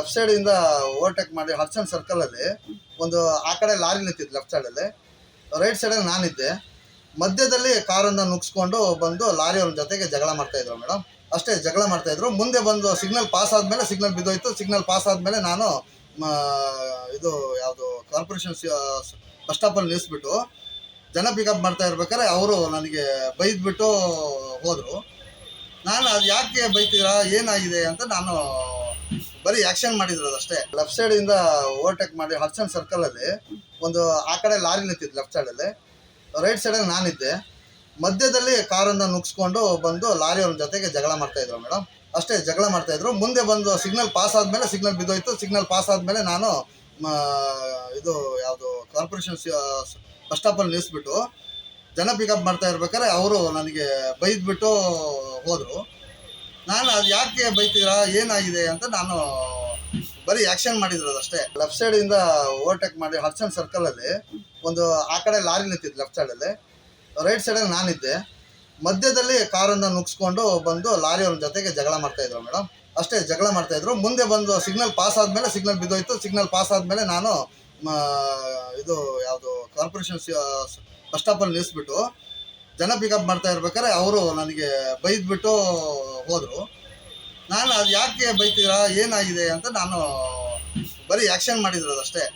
Left side ಇಂದ overtake ಮಾಡಿ Hudson circle ಅಲ್ಲಿ ಒಂದು ಆ ಕಡೆ ಲಾರಿ ನಿಂತಿದ್ದು ಲೆಫ್ಟ್ ಸೈಡ್ ಅಲ್ಲಿ, ರೈಟ್ ಸೈಡ್ ಅಲ್ಲಿ ನಾನಿದ್ದೆ. ಮಧ್ಯದಲ್ಲಿ ಕಾರನ್ನ ನುಗ್ಸ್ಕೊಂಡು ಬಂದು ಲಾರಿಯವ್ರ ಜೊತೆಗೆ ಜಗಳ ಮಾಡ್ತಾ ಇದ್ರು ಮೇಡಮ್. ಅಷ್ಟೇ ಜಗಳ ಮಾಡ್ತಾ ಇದ್ರು. ಮುಂದೆ ಬಂದು ಸಿಗ್ನಲ್ ಪಾಸ್ ಆದ್ಮೇಲೆ ಸಿಗ್ನಲ್ ಬಿದ್ದೋಯ್ತು. ಸಿಗ್ನಲ್ ಪಾಸ್ ಆದ್ಮೇಲೆ ನಾನು ಇದು ಯಾವುದು ಕಾರ್ಪೊರೇಷನ್ ಬಸ್ ಸ್ಟಾಪಲ್ಲಿ ನಿಲ್ಲಿಸ್ಬಿಟ್ಟು ಜನ ಪಿಕಪ್ ಮಾಡ್ತಾ ಇರ್ಬೇಕಾದ್ರೆ ಅವರು ನನಗೆ ಬೈದ್ಬಿಟ್ಟು ಹೋದರು. ನಾನು ಅದು ಯಾಕೆ ಬೈತೀರಾ, ಏನಾಗಿದೆ ಅಂತ ನಾನು ಬರೀ ಆ್ಯಕ್ಷನ್ ಮಾಡಿದ್ರು ಅಷ್ಟೇ. ಲೆಫ್ಟ್ ಸೈಡಿಂದ ಓವರ್ಟೇಕ್ ಮಾಡಿ ಹಡ್ಸನ್ ಸರ್ಕಲಲ್ಲಿ ಒಂದು ಆ ಕಡೆ ಲಾರಿ ನಿಂತಿದ್ದು ಲೆಫ್ಟ್ ಸೈಡಲ್ಲಿ, ರೈಟ್ ಸೈಡಲ್ಲಿ ನಾನಿದ್ದೆ. ಮಧ್ಯದಲ್ಲಿ ಕಾರನ್ನು ನುಗ್ಸ್ಕೊಂಡು ಬಂದು ಲಾರಿಯವ್ರ ಜೊತೆಗೆ ಜಗಳ ಮಾಡ್ತಾಯಿದ್ರು ಮೇಡಮ್. ಅಷ್ಟೇ ಜಗಳ ಮಾಡ್ತಾಯಿದ್ರು. ಮುಂದೆ ಬಂದು ಸಿಗ್ನಲ್ ಪಾಸ್ ಆದಮೇಲೆ ಸಿಗ್ನಲ್ ಬಿದ್ದೋಯ್ತು. ಸಿಗ್ನಲ್ ಪಾಸ್ ಆದಮೇಲೆ ನಾನು ಇದು ಯಾವುದು ಕಾರ್ಪೊರೇಷನ್ ಬಸ್ ಸ್ಟಾಪಲ್ಲಿ ನಿಲ್ಲಿಸ್ಬಿಟ್ಟು ಜನ ಪಿಕಪ್ ಮಾಡ್ತಾ ಇರ್ಬೇಕಾದ್ರೆ ಅವರು ನನಗೆ ಬೈದ್ಬಿಟ್ಟು ಹೋದರು. ನಾನು ಅದು ಯಾಕೆ ಬೈತೀರಾ, ಏನಾಗಿದೆ ಅಂತ ನಾನು ಬರೀ ಆ್ಯಕ್ಷನ್ ಮಾಡಿದ್ರು ಅಷ್ಟೇ. ಲೆಫ್ಟ್ ಸೈಡಿಂದ ಓವರ್ಟೇಕ್ ಮಾಡಿ ಹಡ್ಸನ್ ಸರ್ಕಲಲ್ಲಿ ಒಂದು ಆ ಕಡೆ ಲಾರಿ ನಿಂತಿದ್ದು ಲೆಫ್ಟ್ ಸೈಡಲ್ಲಿ, ರೈಟ್ ಸೈಡಲ್ಲಿ ನಾನಿದ್ದೆ. ಮಧ್ಯದಲ್ಲಿ ಕಾರನ್ನು ನುಗ್ಸ್ಕೊಂಡು ಬಂದು ಲಾರಿಯವ್ರ ಜೊತೆಗೆ ಜಗಳ ಮಾಡ್ತಾಯಿದ್ರು ಮೇಡಮ್. ಅಷ್ಟೇ ಜಗಳ ಮಾಡ್ತಾಯಿದ್ರು. ಮುಂದೆ ಬಂದು ಸಿಗ್ನಲ್ ಪಾಸ್ ಆದಮೇಲೆ ಸಿಗ್ನಲ್ ಬಿದ್ದೋಯ್ತು. ಸಿಗ್ನಲ್ ಪಾಸ್ ಆದಮೇಲೆ ನಾನು ಇದು ಯಾವುದು ಕಾರ್ಪೊರೇಷನ್ ಬಸ್ ಸ್ಟಾಪಲ್ಲಿ ನಿಲ್ಲಿಸ್ಬಿಟ್ಟು ಜನ ಪಿಕಪ್ ಮಾಡ್ತಾ ಇರ್ಬೇಕಾದ್ರೆ ಅವರು ನನಗೆ ಬೈದ್ಬಿಟ್ಟು ಹೋದರು. ನಾನು ಅದು ಯಾಕೆ ಬೈತೀರಾ, ಏನಾಗಿದೆ ಅಂತ ನಾನು ಬರೀ ಆ್ಯಕ್ಷನ್ ಮಾಡಿದ್ರು ಅಷ್ಟೇ.